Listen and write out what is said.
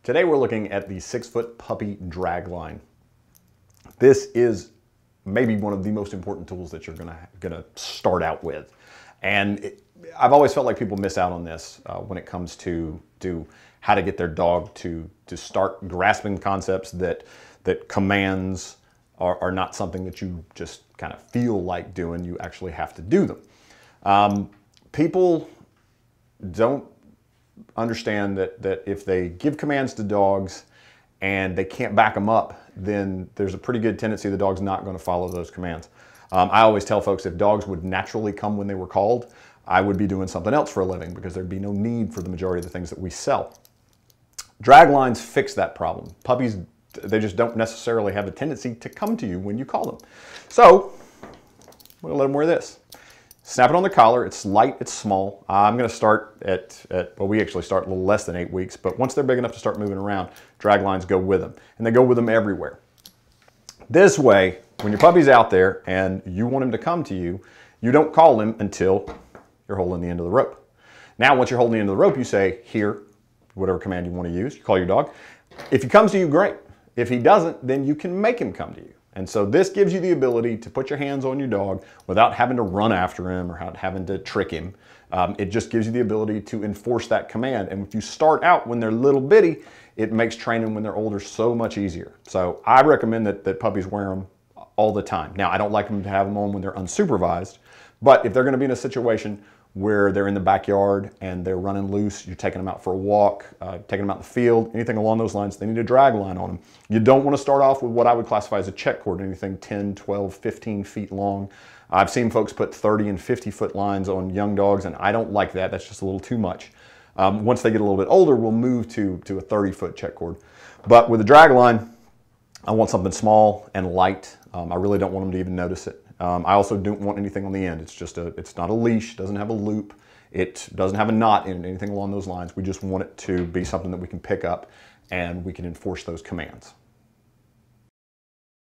Today we're looking at the 6-foot puppy drag line. This is maybe one of the most important tools that you're gonna start out with. And I've always felt like people miss out on this when it comes to how to get their dog to start grasping concepts that commands are not something that you just kind of feel like doing. You actually have to do them. People don't understand that if they give commands to dogs and they can't back them up, then there's a pretty good tendency the dog's not going to follow those commands. I always tell folks if dogs would naturally come when they were called, I would be doing something else for a living because there'd be no need for the majority of the things that we sell. Drag lines fix that problem. Puppies, they just don't necessarily have a tendency to come to you when you call them. So, we're gonna let them wear this. Snap it on the collar. It's light, it's small. I'm gonna start at, well, we actually start a little less than 8 weeks, but once they're big enough to start moving around, drag lines go with them. And they go with them everywhere. This way, when your puppy's out there and you want him to come to you, you don't call him until you're holding the end of the rope. Now, once you're holding the end of the rope, you say, here, whatever command you want to use. You call your dog. If he comes to you, great. If he doesn't, then you can make him come to you. And so this gives you the ability to put your hands on your dog without having to run after him or having to trick him. It just gives you the ability to enforce that command. And if you start out when they're little bitty, it makes training when they're older so much easier. So I recommend that puppies wear them all the time. Now, I don't like them to have them on when they're unsupervised, but if they're going to be in a situation where they're in the backyard and they're running loose, you're taking them out for a walk, taking them out in the field, anything along those lines, they need a drag line on them. You don't want to start off with what I would classify as a check cord, anything 10, 12, 15 feet long. I've seen folks put 30 and 50-foot lines on young dogs, and I don't like that. That's just a little too much. Once they get a little bit older, we'll move to a 30-foot check cord. But with a drag line, I want something small and light. I really don't want them to even notice it. I also don't want anything on the end. It's not a leash, doesn't have a loop, it doesn't have a knot in it, anything along those lines. We just want it to be something that we can pick up and we can enforce those commands.